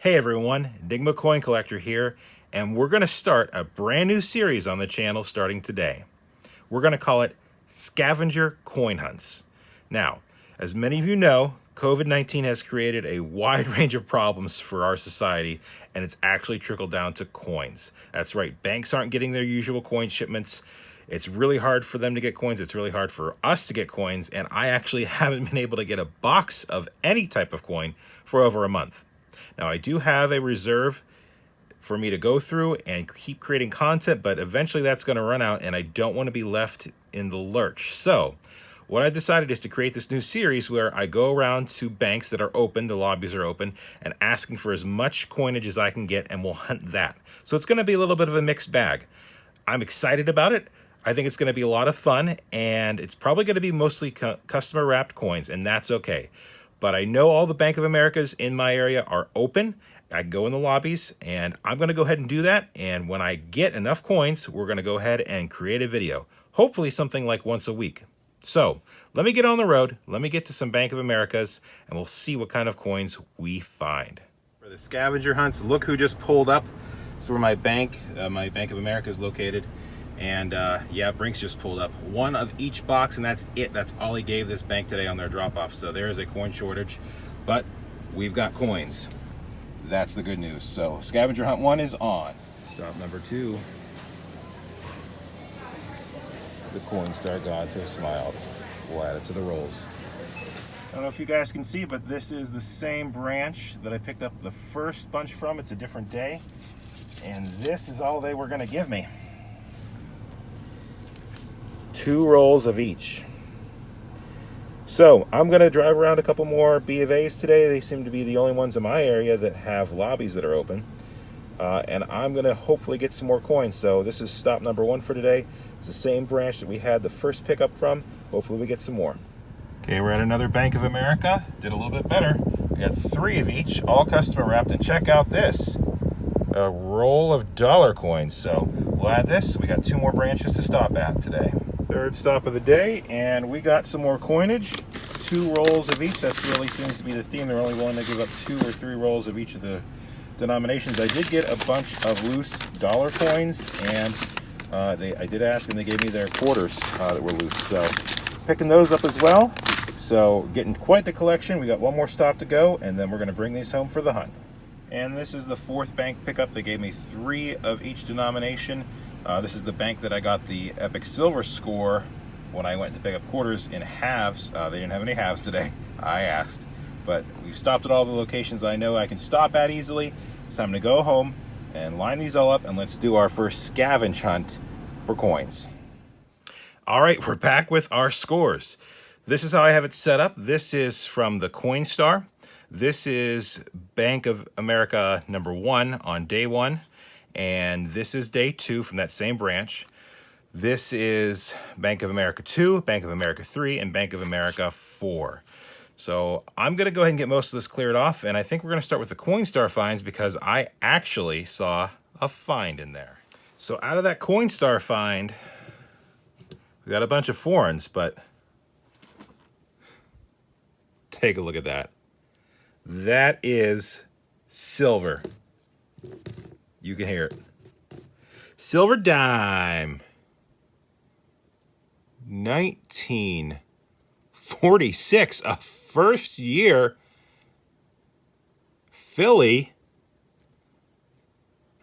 Hey everyone, EnigmaCoinCollector here, and we're going to start a brand new series on the channel starting today. We're going to call it Scavenger Coin Hunts. Now, as many of you know, COVID-19 has created a wide range of problems for our society, and it's actually trickled down to coins. That's right, banks aren't getting their usual coin shipments. It's really hard for them to get coins. It's really hard for us to get coins, and I actually haven't been able to get a box of any type of coin for over a month. Now, I do have a reserve for me to go through and keep creating content, but eventually that's going to run out, and I don't want to be left in the lurch. So what I decided is to create this new series where I go around to banks that are open, the lobbies are open, and asking for as much coinage as I can get, and we'll hunt that. So it's going to be a little bit of a mixed bag. I'm excited about it. I think it's going to be a lot of fun, and it's probably going to be mostly customer wrapped coins, and that's okay. But I know all the Bank of Americas in my area are open. I can go in the lobbies, and I'm going to go ahead and do that. And when I get enough coins, we're going to go ahead and create a video. Hopefully something like once a week. So let me get on the road. Let me get to some Bank of Americas, and we'll see what kind of coins we find. For the scavenger hunts, look who just pulled up. This is where my Bank of America is located. And yeah, Brinks just pulled up. One of each box, and that's it. That's all he gave this bank today on their drop-off. So there is a coin shortage, but we've got coins. That's the good news. So scavenger hunt 1 is on. Stop number 2. The CoinStar gods have smiled. We'll add it to the rolls. I don't know if you guys can see, but this is the same branch that I picked up the first bunch from. It's a different day. And this is all they were going to give me. 2 rolls of each. So I'm going to drive around a couple more B of A's today. They seem to be the only ones in my area that have lobbies that are open. And I'm going to hopefully get some more coins. So this is stop number 1 for today. It's the same branch that we had the first pickup from. Hopefully we get some more. Okay, we're at another Bank of America. Did a little bit better. We got 3 of each, all customer wrapped. And check out this. A roll of dollar coins. So we'll add this. We got 2 more branches to stop at today. Third stop of the day, and we got some more coinage. 2 rolls of each. That really seems to be the theme. They're only willing to give up 2 or 3 rolls of each of the denominations. I did get a bunch of loose dollar coins, and I did ask, and they gave me their quarters that were loose. So picking those up as well. So getting quite the collection. We got 1 more stop to go, and then we're going to bring these home for the hunt. And this is the 4th bank pickup. They gave me 3 of each denomination. This is the bank that I got the Epic Silver score when I went to pick up quarters in halves. They didn't have any halves today. I asked. But we've stopped at all the locations I know I can stop at easily. It's time to go home and line these all up, and let's do our first scavenge hunt for coins. All right, we're back with our scores. This is how I have it set up. This is from the CoinStar. This is Bank of America number 1 on day 1. And this is day 2 from that same branch. This is Bank of America 2, Bank of America 3, and Bank of America 4. So I'm going to go ahead and get most of this cleared off, and I think we're going to start with the CoinStar finds because I actually saw a find in there. So out of that CoinStar find, we got a bunch of foreigns, but take a look at that. That is silver. You can hear it. Silver dime. 1946, a first year Philly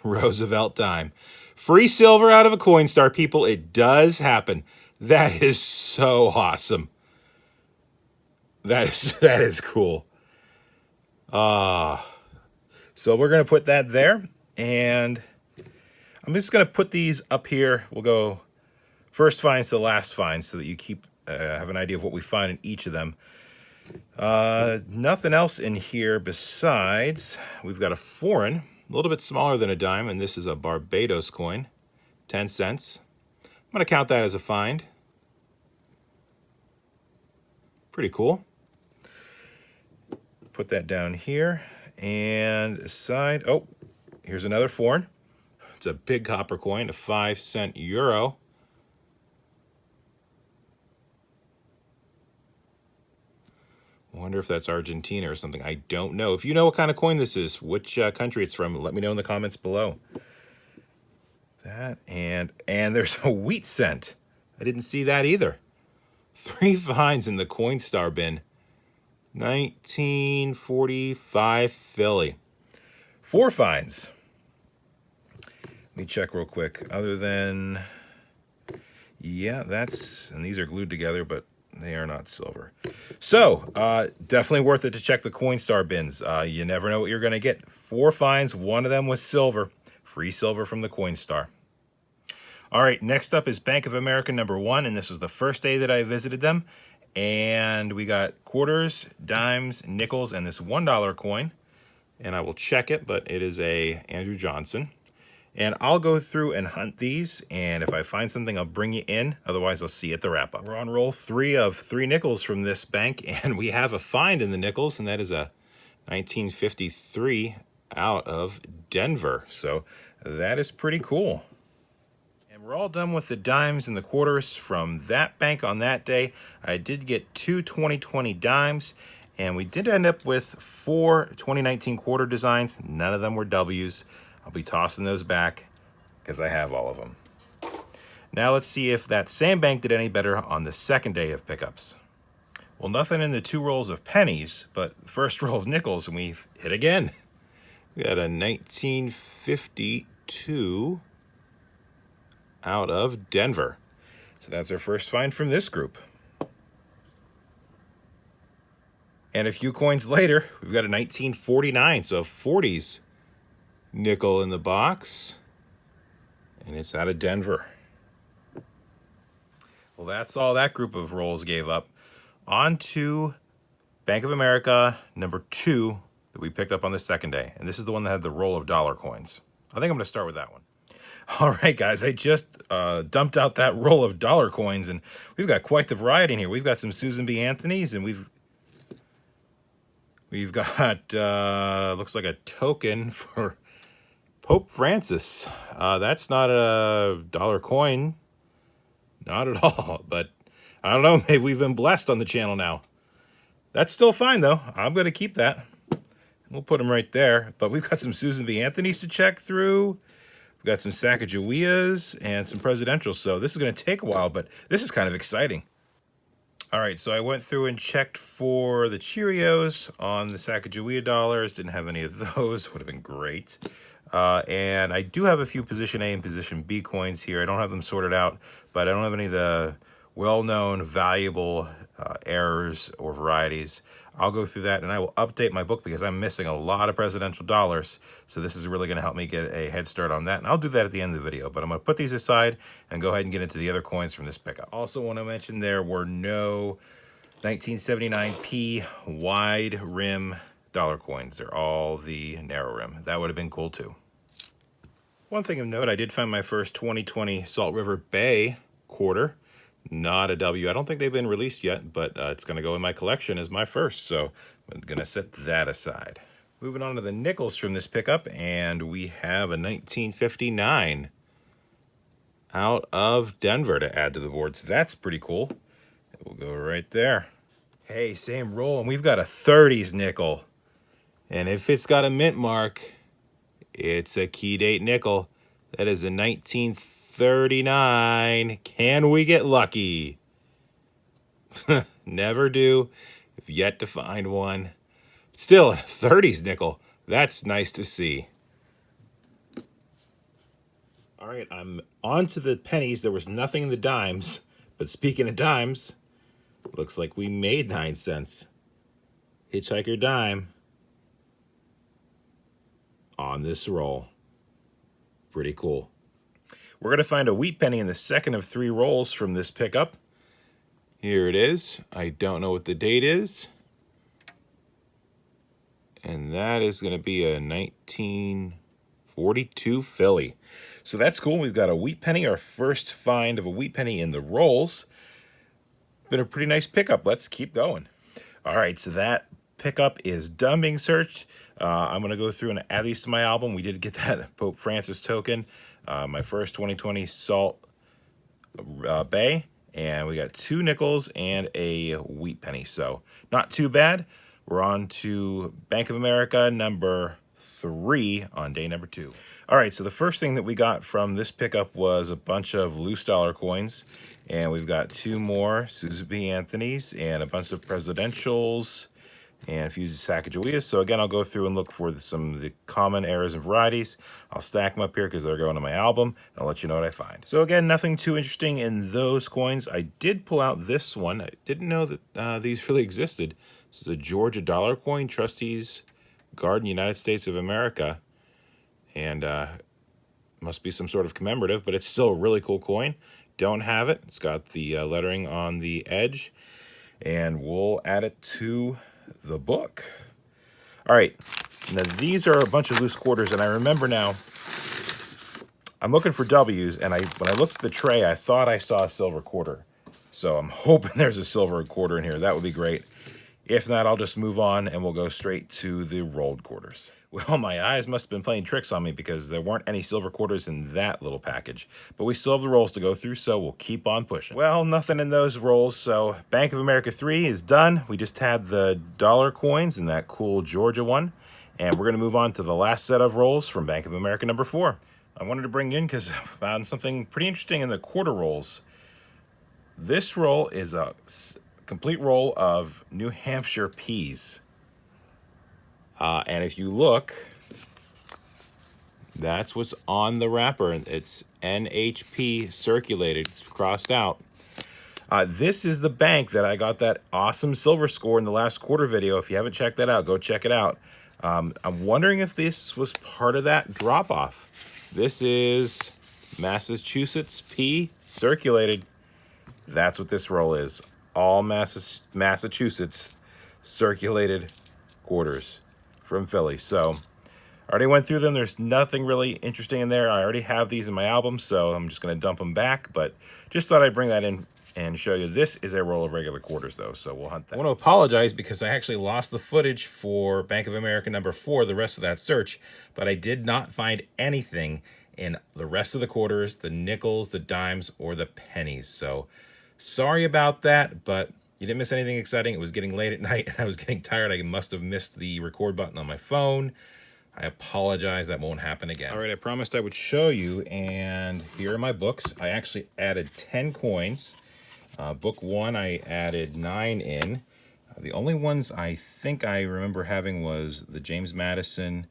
Roosevelt dime. Free silver out of a CoinStar, people. It does happen. That is so awesome. That is cool. So we're going to put that there. And I'm just going to put these up here. We'll go first finds to last finds so that you have an idea of what we find in each of them. Nothing else in here besides we've got a foreign, a little bit smaller than a dime, and this is a Barbados coin, 10 cents. I'm going to count that as a find. Pretty cool. Put that down here and aside. Oh, here's another foreign. It's a big copper coin, a 5-cent euro. I wonder if that's Argentina or something. I don't know. If you know what kind of coin this is, which country it's from, let me know in the comments below. That and there's a wheat cent. I didn't see that either. 3 finds in the CoinStar bin. 1945 Philly. 4 finds. Let me check real quick. Other than, yeah, that's, and these are glued together, but they are not silver. So, definitely worth it to check the CoinStar bins. You never know what you're going to get. 4 finds, 1 of them was silver. Free silver from the CoinStar. All right, next up is Bank of America number 1, and this was the first day that I visited them. And we got quarters, dimes, nickels, and this $1 coin. And I will check it, but it is a Andrew Johnson. And I'll go through and hunt these, and if I find something, I'll bring you in. Otherwise, I'll see you at the wrap-up. We're on roll 3 of 3 nickels from this bank, and we have a find in the nickels, and that is a 1953 out of Denver. So that is pretty cool. And we're all done with the dimes and the quarters from that bank on that day. I did get 2 2020 dimes, and we did end up with 4 2019 quarter designs. None of them were W's. I'll be tossing those back because I have all of them. Now let's see if that same bank did any better on the second day of pickups. Well, nothing in the 2 rolls of pennies, but first roll of nickels, and we've hit again. We got a 1952 out of Denver. So that's our first find from this group. And a few coins later, we've got a 1949, so 40s nickel in the box, and it's out of Denver. Well, that's all that group of rolls gave up. On to Bank of America number 2 that we picked up on the second day, and this is the one that had the roll of dollar coins. I think I'm going to start with that one. All right, guys, I just dumped out that roll of dollar coins, and we've got quite the variety in here. We've got some Susan B. Anthony's, and we've got looks like a token for Pope Francis. That's not a dollar coin. Not at all. But I don't know. Maybe we've been blessed on the channel now. That's still fine, though. I'm going to keep that. We'll put them right there. But we've got some Susan B. Anthony's to check through. We've got some Sacagaweas and some presidentials. So this is going to take a while, but this is kind of exciting. All right, so I went through and checked for the Cheerios on the Sacagawea dollars. Didn't have any of those. Would have been great. And I do have a few position A and position B coins here. I don't have them sorted out, but I don't have any of the well-known valuable errors or varieties. I'll go through that, and I will update my book because I'm missing a lot of presidential dollars. So this is really going to help me get a head start on that, and I'll do that at the end of the video. But I'm going to put these aside and go ahead and get into the other coins from this pickup. Also want to mention there were no 1979p wide rim dollar coins. They're all the narrow rim. That would have been cool too. One thing of note, I did find my first 2020 Salt River Bay quarter. Not a W. I don't think they've been released yet, but it's going to go in my collection as my first, so I'm going to set that aside. Moving on to the nickels from this pickup, and we have a 1959 out of Denver to add to the board, so that's pretty cool. It will go right there. Hey, same roll, and we've got a 30s nickel, and if it's got a mint mark, it's a key date nickel. That is a 1939. Can we get lucky? Never do. I've yet to find one. Still, a 30s nickel. That's nice to see. All right, I'm on to the pennies. There was nothing in the dimes. But speaking of dimes, looks like we made 9 cents. Hitchhiker dime on this roll. Pretty cool. We're going to find a wheat penny in the second of 3 rolls from this pickup. Here it is. I don't know what the date is. And that is going to be a 1942 Philly. So that's cool. We've got a wheat penny, our first find of a wheat penny in the rolls. Been a pretty nice pickup. Let's keep going. All right, so that pickup is done being searched. I'm going to go through and add these to my album. We did get that Pope Francis token. My first 2020 Salt Bay. And we got 2 nickels and a wheat penny. So not too bad. We're on to Bank of America number 3 on day number 2. All right, so the first thing that we got from this pickup was a bunch of loose dollar coins. And we've got 2 more Susan B. Anthony's and a bunch of presidentials and a few Sacagaweas. So again, I'll go through and look for some of the common errors and varieties. I'll stack them up here because they're going to my album, and I'll let you know what I find. So again, nothing too interesting in those coins. I did pull out this one. I didn't know that these really existed. This is a Georgia dollar coin, Trustees Garden, United States of America. And must be some sort of commemorative, but it's still a really cool coin. Don't have it. It's got the lettering on the edge, and we'll add it to the book. All right, now these are a bunch of loose quarters, and I remember now I'm looking for W's, and when I looked at the tray, I thought I saw a silver quarter. So I'm hoping there's a silver quarter in here. That would be great. If not, I'll just move on and we'll go straight to the rolled quarters. Well, my eyes must have been playing tricks on me because there weren't any silver quarters in that little package. But we still have the rolls to go through, so we'll keep on pushing. Well, nothing in those rolls, so Bank of America 3 is done. We just had the dollar coins and that cool Georgia one. And we're going to move on to the last set of rolls from Bank of America number 4. I wanted to bring in because I found something pretty interesting in the quarter rolls. This roll is a complete roll of New Hampshire peas. And if you look, that's what's on the wrapper. It's NHP circulated. It's crossed out. This is the bank that I got that awesome silver score in the last quarter video. If you haven't checked that out, go check it out. I'm wondering if this was part of that drop-off. This is Massachusetts P circulated. That's what this roll is. All Massachusetts circulated quarters from Philly. So I already went through them. There's nothing really interesting in there. I already have these in my album, so I'm just going to dump them back. But just thought I'd bring that in and show you. This is a roll of regular quarters, though, so we'll hunt that. I want to apologize because I actually lost the footage for Bank of America number 4, the rest of that search, but I did not find anything in the rest of the quarters, the nickels, the dimes, or the pennies. So sorry about that, but you didn't miss anything exciting. It was getting late at night, and I was getting tired. I must have missed the record button on my phone. I apologize. That won't happen again. All right, I promised I would show you, and here are my books. I actually added 10 coins. Book 1, I added 9 in. The only ones I think I remember having was the James Madison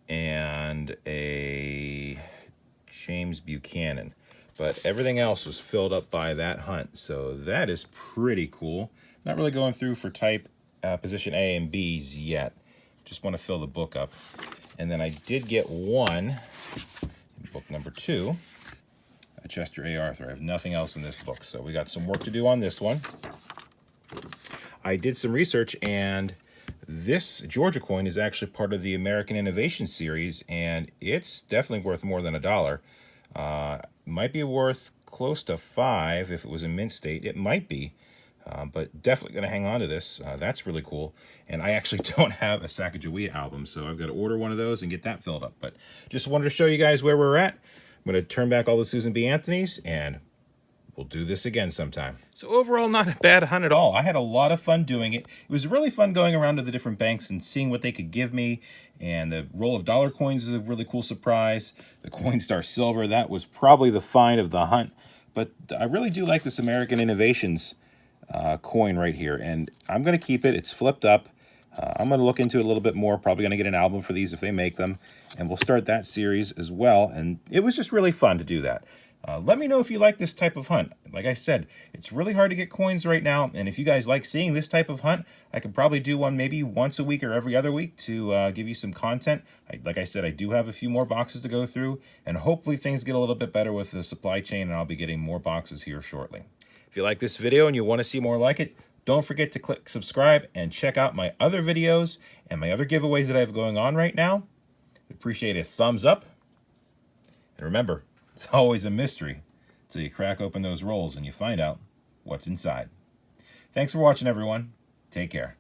and a James Buchanan. But everything else was filled up by that hunt, so that is pretty cool. Not really going through for type position A and B's yet. Just want to fill the book up. And then I did get one, book number 2, a Chester A. Arthur. I have nothing else in this book, so we got some work to do on this one. I did some research, and this Georgia coin is actually part of the American Innovation Series, and it's definitely worth more than $1. Might be worth close to $5 if it was in mint state. It might be, but definitely going to hang on to this. That's really cool. And I actually don't have a Sacagawea album, so I've got to order one of those and get that filled up. But just wanted to show you guys where we're at. I'm going to turn back all the Susan B. Anthony's, and we'll do this again sometime. So overall, not a bad hunt at all. I had a lot of fun doing it. It was really fun going around to the different banks and seeing what they could give me. And the roll of dollar coins was a really cool surprise. The CoinStar Silver, that was probably the find of the hunt. But I really do like this American Innovations coin right here. And I'm going to keep it. It's flipped up. I'm going to look into it a little bit more. Probably going to get an album for these if they make them. And we'll start that series as well. And it was just really fun to do that. Let me know if you like this type of hunt. Like I said, it's really hard to get coins right now. And if you guys like seeing this type of hunt, I could probably do one maybe once a week or every other week to give you some content. Like I said, I do have a few more boxes to go through. And hopefully things get a little bit better with the supply chain. And I'll be getting more boxes here shortly. If you like this video and you want to see more like it, don't forget to click subscribe and check out my other videos and my other giveaways that I have going on right now. I'd appreciate a thumbs up. And remember, it's always a mystery until you crack open those rolls and you find out what's inside. Thanks for watching, everyone. Take care.